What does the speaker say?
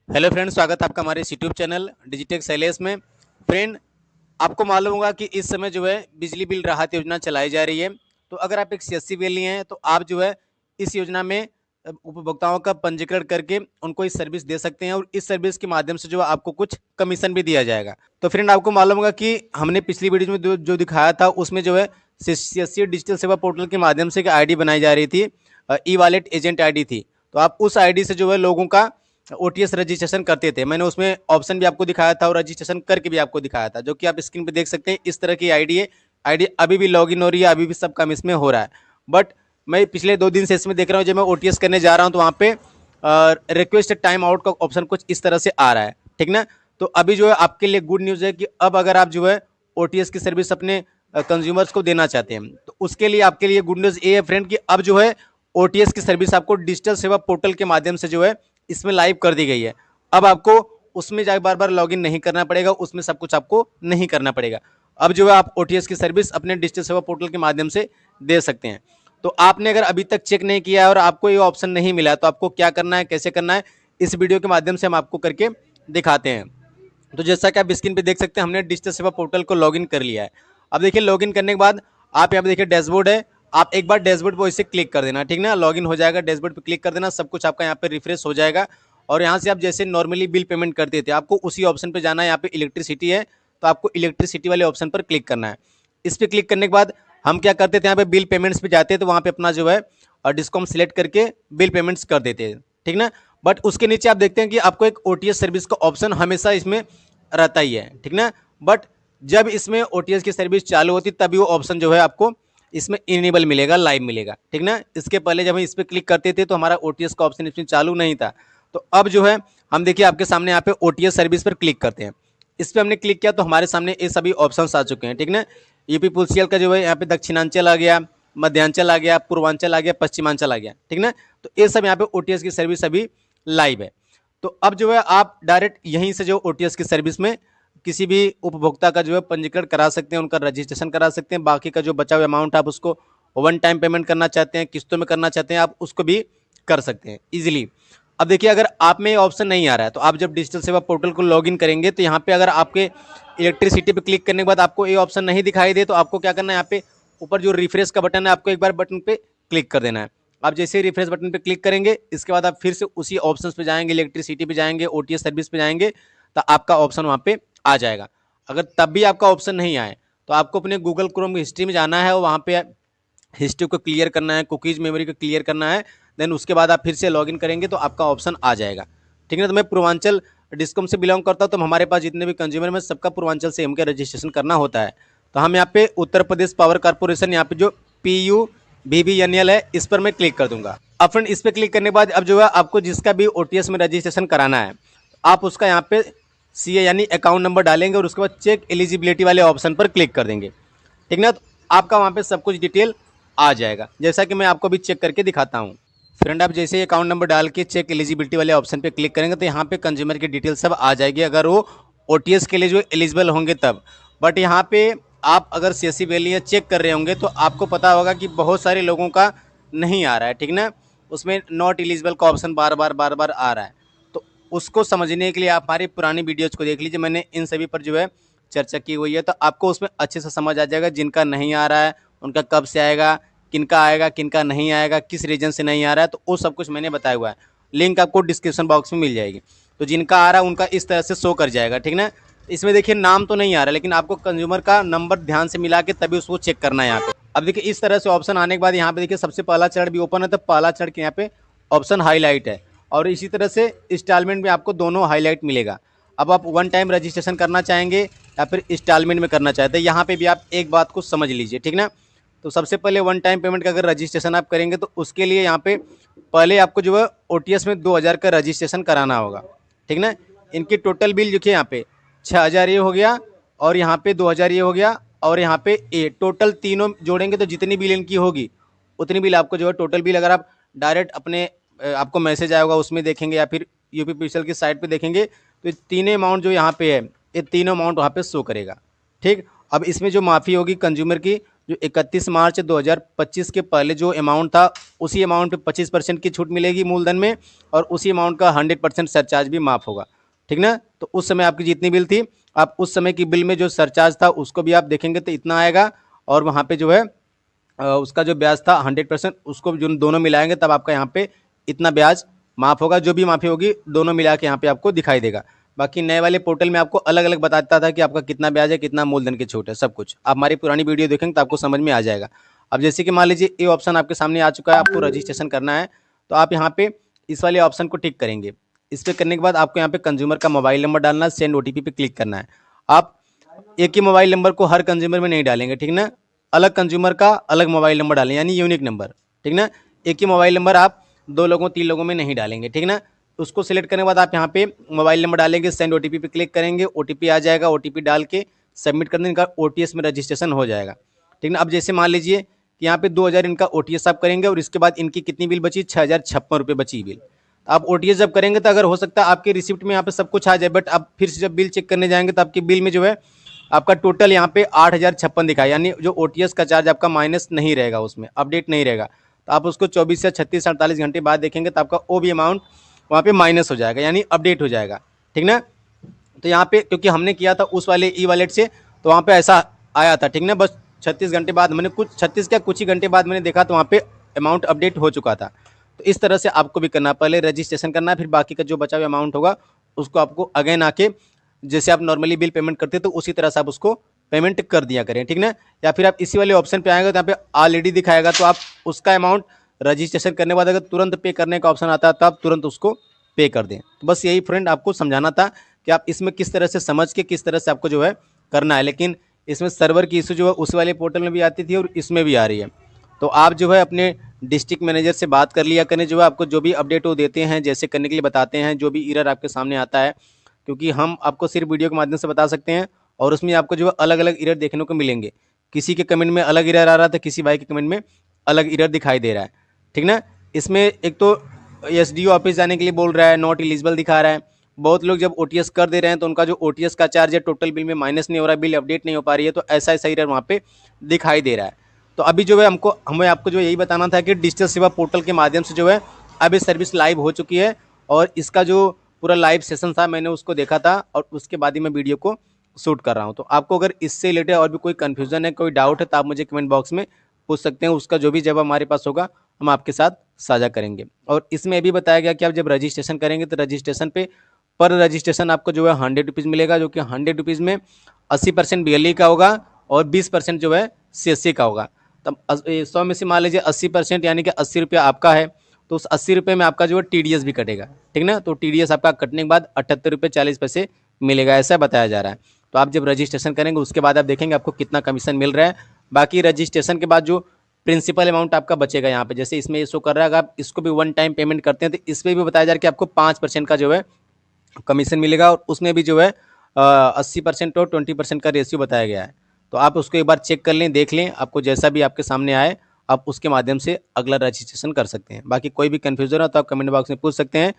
Hello friend, स्वागत है आपका हमारे इस यूट्यूब चैनल डिजिटेक शैलेश में। फ्रेंड, आपको मालूम होगा कि इस समय जो है बिजली बिल राहत योजना चलाई जा रही है। तो अगर आप एक सीएससी बिल लिए हैं तो आप जो है इस योजना में उपभोक्ताओं का पंजीकरण करके उनको इस सर्विस दे सकते हैं और इस सर्विस के माध्यम से जो है आपको कुछ कमीशन भी दिया जाएगा। तो फ्रेंड, आपको मालूम होगा कि हमने पिछली वीडियो में जो दिखाया था उसमें जो है सीएससी डिजिटल सेवा पोर्टल के माध्यम से एक आईडी बनाई जा रही थी, ई वॉलेट एजेंट आईडी थी। तो आप उस आईडी से जो है लोगों का ओटीएस रजिस्ट्रेशन करते थे। मैंने उसमें ऑप्शन भी आपको दिखाया था और रजिस्ट्रेशन करके भी आपको दिखाया था, जो कि आप स्क्रीन पे देख सकते हैं। इस तरह की आईडी है। आईडी अभी भी लॉगिन हो रही है, अभी भी सब काम इसमें हो रहा है। बट मैं पिछले 2 दिन से इसमें देख रहा हूँ, जब मैं ओटीएस करने जा रहा हूँ तो वहाँ पे रिक्वेस्ट टाइम आउट का ऑप्शन कुछ इस तरह से आ रहा है, ठीक ना। तो अभी जो है आपके लिए गुड न्यूज़ है कि अब अगर आप जो है ओटीएस की सर्विस अपने कंज्यूमर्स को देना चाहते हैं तो उसके लिए आपके लिए गुड न्यूज़ ये है फ्रेंड कि अब जो है ओटीएस की सर्विस आपको डिजिटल सेवा पोर्टल के माध्यम से जो है इसमें लाइव कर दी गई है। अब आपको उसमें जाकर बार बार लॉगिन नहीं करना पड़ेगा, उसमें सब कुछ आपको नहीं करना पड़ेगा। अब जो है आप ओटीएस की सर्विस अपने डिजिटल सेवा पोर्टल के माध्यम से दे सकते हैं। तो आपने अगर अभी तक चेक नहीं किया है और आपको ये ऑप्शन नहीं मिला तो आपको क्या करना है, कैसे करना है, इस वीडियो के माध्यम से हम आपको करके दिखाते हैं। तो जैसा कि आप स्क्रीन पे देख सकते हैं, हमने डिजिटल सेवा पोर्टल को लॉगिन कर लिया है। अब देखिए, लॉगिन करने के बाद आप यहाँ पे देखिए डैशबोर्ड है। आप एक बार डैशबोर्ड पर इसे क्लिक कर देना, ठीक ना। लॉगिन हो जाएगा, डैशबोर्ड पे क्लिक कर देना, सब कुछ आपका यहाँ पे रिफ्रेश हो जाएगा। और यहाँ से आप जैसे नॉर्मली बिल पेमेंट करते थे, आपको उसी ऑप्शन पे जाना है। यहाँ पे इलेक्ट्रिसिटी है तो आपको इलेक्ट्रिसिटी वाले ऑप्शन पर क्लिक करना है। इस पर क्लिक करने के बाद हम क्या करते थे, यहाँ पे बिल पेमेंट्स पे जाते हैं तो वहाँ पे अपना जो है डिस्कॉम सिलेक्ट करके बिल पेमेंट्स कर देते हैं, ठीक ना। बट उसके नीचे आप देखते हैं कि आपको एक ओटीएस सर्विस का ऑप्शन हमेशा इसमें रहता ही है, ठीक ना। बट जब इसमें ओटीएस की सर्विस चालू होती तभी वो ऑप्शन जो है आपको इसमें इनेबल मिलेगा, लाइव मिलेगा, ठीक ना। इसके पहले जब हम इस पर क्लिक करते थे तो हमारा ओटीएस का ऑप्शन इसमें चालू नहीं था। तो अब जो है हम देखिए आपके सामने यहाँ पे ओटीएस सर्विस पर क्लिक करते हैं। इस पर हमने क्लिक किया तो हमारे सामने ये सभी ऑप्शंस आ चुके हैं, ठीक ना। यूपी पीसीएल का जो है यहाँ पे दक्षिणांचल आ गया, मध्यांचल आ गया, पूर्वांचल आ गया, पश्चिमांचल आ गया, ठीक ना। तो ये सब यहाँ पे ओटीएस की सर्विस अभी लाइव है। तो अब जो है आप डायरेक्ट यहीं से जो ओटीएस की सर्विस में किसी भी उपभोक्ता का जो है पंजीकरण करा सकते हैं, उनका रजिस्ट्रेशन करा सकते हैं। बाकी का जो बचा हुआ अमाउंट आप उसको वन टाइम पेमेंट करना चाहते हैं, किस्तों में करना चाहते हैं, आप उसको भी कर सकते हैं इजीली। अब देखिए, अगर आप में ये ऑप्शन नहीं आ रहा है तो आप जब डिजिटल सेवा पोर्टल को लॉगिन करेंगे तो यहाँ पे अगर आपके इलेक्ट्रिसिटी पे क्लिक करने के बाद आपको ये ऑप्शन नहीं दिखाई दे तो आपको क्या करना है, यहाँ पे ऊपर जो रिफ्रेश का बटन है आपको एक बार बटन पे क्लिक कर देना है। आप जैसे ही रिफ्रेश बटन पे क्लिक करेंगे इसके बाद आप फिर से उसी ऑप्शंस पे जाएंगे, इलेक्ट्रिसिटी पे जाएंगे, ओटीएस सर्विस पे जाएंगे तो आपका ऑप्शन वहाँ पे आ जाएगा। अगर तब भी आपका ऑप्शन नहीं आए तो आपको अपने गूगल क्रोम की हिस्ट्री में जाना है और वहाँ पे हिस्ट्री को क्लियर करना है, कुकीज़ मेमोरी को क्लियर करना है। देन उसके बाद आप फिर से लॉगिन करेंगे तो आपका ऑप्शन आ जाएगा, ठीक है। तो मैं पूर्वांचल डिस्कॉम से बिलोंग करता हूँ तो हमारे पास जितने भी कंज्यूमर में सबका पूर्वांचल से हमके रजिस्ट्रेशन करना होता है। तो हम यहाँ पे उत्तर प्रदेश पावर कॉर्पोरेशन, यहाँ पे जो PUBBNL है इस पर मैं क्लिक कर दूंगा। अब फ्रेंड, इस पर क्लिक करने के बाद अब जो है आपको जिसका भी ओटीएस में रजिस्ट्रेशन कराना है आप उसका यहाँ पे CA यानी अकाउंट नंबर डालेंगे और उसके बाद चेक एलिजिबिलिटी वाले ऑप्शन पर क्लिक कर देंगे, ठीक ना। तो आपका वहाँ पे सब कुछ डिटेल आ जाएगा, जैसा कि मैं आपको भी चेक करके दिखाता हूँ। फ्रेंड, आप जैसे ही अकाउंट नंबर डाल के चेक एलिजिबिलिटी वाले ऑप्शन पे क्लिक करेंगे तो यहाँ पे कंज्यूमर की डिटेल सब आ जाएगी, अगर वो ओटीएस के लिए जो एलिजिबल होंगे तब। बट यहाँ पे आप अगर सीएससी वैल्यू चेक कर रहे होंगे तो आपको पता होगा कि बहुत सारे लोगों का नहीं आ रहा है, ठीक ना। उसमें नॉट एलिजिबल का ऑप्शन बार बार आ रहा है। तो उसको समझने के लिए आप हमारी पुरानी वीडियोज़ को देख लीजिए, मैंने इन सभी पर जो है चर्चा की हुई है। तो आपको उसमें अच्छे से समझ आ जाएगा जिनका नहीं आ रहा है उनका कब से आएगा, किनका आएगा, किनका नहीं आएगा, किस रीजन से नहीं आ रहा है। तो वो सब कुछ मैंने बताया हुआ है, लिंक आपको डिस्क्रिप्शन बॉक्स में मिल जाएगी। तो जिनका आ रहा है उनका इस तरह से शो कर जाएगा, ठीक ना। इसमें देखिए नाम तो नहीं आ रहा लेकिन आपको कंज्यूमर का नंबर ध्यान से मिला के तभी उसको चेक करना है यहाँ पे। अब देखिए इस तरह से ऑप्शन आने के बाद यहाँ पे देखिए सबसे पहला चरण भी ओपन है तो पहला चरण के यहाँ पे ऑप्शन हाईलाइट है और इसी तरह से इंस्टॉलमेंट में आपको दोनों हाईलाइट मिलेगा। अब आप वन टाइम रजिस्ट्रेशन करना चाहेंगे या फिर इंस्टॉलमेंट में करना चाहते हैं, यहाँ पे भी आप एक बात को समझ लीजिए, ठीक ना। तो सबसे पहले वन टाइम पेमेंट का अगर रजिस्ट्रेशन आप करेंगे तो उसके लिए यहाँ पे पहले आपको जो है ओटीएस में 2000 का रजिस्ट्रेशन कराना होगा, ठीक ना। इनकी टोटल बिल देखिए यहाँ पे 6000 ये हो गया और यहाँ पे 2000 ये हो गया और यहाँ पे ए टोटल तीनों जोड़ेंगे तो जितनी बिल इनकी होगी उतनी बिल आपको जो है टोटल बिल अगर आप डायरेक्ट अपने आपको मैसेज आएगा उसमें देखेंगे या फिर यूपी पीसीएल की साइट पे देखेंगे तो तीनों अमाउंट जो यहाँ पे है ये तीनों अमाउंट वहाँ पे शो करेगा, ठीक। अब इसमें जो माफ़ी होगी कंज्यूमर की जो 31 मार्च 2025 के पहले जो अमाउंट था उसी अमाउंट पे 25% की छूट मिलेगी मूलधन में, और उसी अमाउंट का 100% सरचार्ज भी माफ़ होगा, ठीक ना। तो उस समय आपकी जितनी बिल थी, आप उस समय की बिल में जो सरचार्ज था उसको भी आप देखेंगे तो इतना आएगा, और वहाँ पे जो है उसका जो ब्याज था 100%, उसको जो दोनों मिलाएंगे तब आपका यहाँ पे इतना ब्याज माफ़ होगा। जो भी माफ़ी होगी दोनों मिला के यहाँ पे आपको दिखाई देगा। बाकी नए वाले पोर्टल में आपको अलग अलग बताता था कि आपका कितना ब्याज है, कितना मूलधन की छूट है, सब कुछ आप हमारी पुरानी वीडियो देखेंगे तो आपको समझ में आ जाएगा। अब जैसे कि मान लीजिए ये ऑप्शन आपके सामने आ चुका है, आपको रजिस्ट्रेशन करना है, तो आप यहाँ पे इस वाले ऑप्शन को टिक करेंगे। इस पर करने के बाद आपको यहाँ पे कंज्यूमर का मोबाइल नंबर डालना है, सेंड OTP पे क्लिक करना है। आप एक ही मोबाइल नंबर को हर कंज्यूमर में नहीं डालेंगे, ठीक ना, अलग कंज्यूमर का अलग मोबाइल नंबर डालें, यानी यूनिक नंबर, ठीक ना। एक ही मोबाइल नंबर आप 2 लोगों 3 लोगों में नहीं डालेंगे, ठीक ना। उसको सिलेक्ट करने के बाद आप यहाँ पे मोबाइल नंबर डालेंगे, सेंड OTP पे क्लिक करेंगे, OTP आ जाएगा, OTP डाल के सबमिट कर देंगे, इनका OTS में रजिस्ट्रेशन हो जाएगा, ठीक ना। अब जैसे मान लीजिए कि यहाँ पे 2000 इनका OTS आप करेंगे, और इसके बाद इनकी कितनी बिल बची, 6056 रुपये बची बिल। आप OTS जब करेंगे तो अगर हो सकता है आपके रिसिप्ट में यहाँ पे सब कुछ आ जाए, बट आप फिर से जब बिल चेक करने जाएंगे तो आपकी बिल में जो है आपका टोटल यहाँ पे 8056 दिखाया, यानी जो OTS का चार्ज आपका माइनस नहीं रहेगा, उसमें अपडेट नहीं रहेगा। तो आप उसको 24 से 36 48 घंटे बाद देखेंगे तो आपका वो भी अमाउंट वहाँ पे माइनस हो जाएगा, यानी अपडेट हो जाएगा, ठीक ना। तो यहाँ पे क्योंकि हमने किया था उस वाले ई वॉलेट से, तो वहाँ पे ऐसा आया था, ठीक ना। बस 36 घंटे बाद मैंने कुछ ही घंटे बाद मैंने देखा तो वहाँ पे अमाउंट अपडेट हो चुका था। तो इस तरह से आपको भी करना, पहले रजिस्ट्रेशन करना है, फिर बाकी का जो बचा हुआ अमाउंट होगा उसको आपको अगेन आके जैसे आप नॉर्मली बिल पेमेंट करते तो उसी तरह से आप उसको पेमेंट कर दिया करें, ठीक ना। या फिर आप इसी वाले ऑप्शन पे आएंगे तो यहाँ पे ऑलरेडी दिखाएगा, तो आप उसका अमाउंट रजिस्ट्रेशन करने के बाद अगर तुरंत पे करने का ऑप्शन आता है तो आप तुरंत उसको पे कर दें। तो बस यही फ्रेंड आपको समझाना था कि आप इसमें किस तरह से समझ के किस तरह से आपको जो है करना है। लेकिन इसमें सर्वर की इशू जो है उस वाले पोर्टल में भी आती थी और इसमें भी आ रही है। तो आप जो है अपने डिस्ट्रिक्ट मैनेजर से बात कर लिया करें, जो है आपको जो भी अपडेट वो देते हैं, जैसे करने के लिए बताते हैं, जो भी एरर आपके सामने आता है, क्योंकि हम आपको सिर्फ वीडियो के माध्यम से बता सकते हैं, और उसमें आपको जो है अलग अलग एरर देखने को मिलेंगे। किसी के कमेंट में अलग एरर आ रहा था, किसी भाई के कमेंट में अलग एरर दिखाई दे रहा है, ठीक ना। इसमें एक तो SDO ऑफिस जाने के लिए बोल रहा है, नॉट एलिजिबल दिखा रहा है। बहुत लोग जब OTS कर दे रहे हैं तो उनका जो OTS का चार्ज है टोटल बिल में माइनस नहीं हो रहा है, बिल अपडेट नहीं हो पा रही है, तो ऐसा ऐसा एरर वहाँ पे दिखाई दे रहा है। तो अभी जो है हमें आपको जो यही बताना था कि डिजिटल सेवा पोर्टल के माध्यम से जो है अभी सर्विस लाइव हो चुकी है, और इसका जो पूरा लाइव सेशन था मैंने उसको देखा था, और उसके बाद ही मैं वीडियो को शूट कर रहा हूँ। तो आपको अगर इससे रिलेटेड और भी कोई कन्फ्यूज़न है, कोई डाउट है, तो आप मुझे कमेंट बॉक्स में पूछ सकते हैं। उसका जो भी जवाब हमारे पास होगा हम आपके साथ साझा करेंगे। और इसमें भी बताया गया कि आप जब रजिस्ट्रेशन करेंगे तो रजिस्ट्रेशन पे पर रजिस्ट्रेशन आपको जो है 100 रुपीज़ मिलेगा, जो कि 100 रुपीज़ में 80% BLE का होगा और 20% जो है CSC का होगा। तब 100 में से मान लीजिए 80% यानी कि 80 रुपया आपका है, तो उस 80 रुपये में आपका जो है TDS भी कटेगा, ठीक ना। तो TDS आपका कटने के बाद 78 रुपये 40 पैसे मिलेगा, ऐसा बताया जा रहा है। तो आप जब रजिस्ट्रेशन करेंगे उसके बाद आप देखेंगे आपको कितना कमीशन मिल रहा है। बाकी रजिस्ट्रेशन के बाद जो प्रिंसिपल अमाउंट आपका बचेगा यहाँ पे, जैसे इसमें ये शो कर रहा है, अगर आप इसको भी वन टाइम पेमेंट करते हैं तो इस पर भी बताया जा रहा है कि आपको 5% का जो है कमीशन मिलेगा, और उसमें भी जो है 80% और 20% का रेशियो बताया गया है। तो आप उसको एक बार चेक कर लें, देख लें, आपको जैसा भी आपके सामने आए आप उसके माध्यम से अगला रजिस्ट्रेशन कर सकते हैं। बाकी कोई भी कन्फ्यूजन हो तो आप कमेंट बॉक्स में पूछ सकते हैं।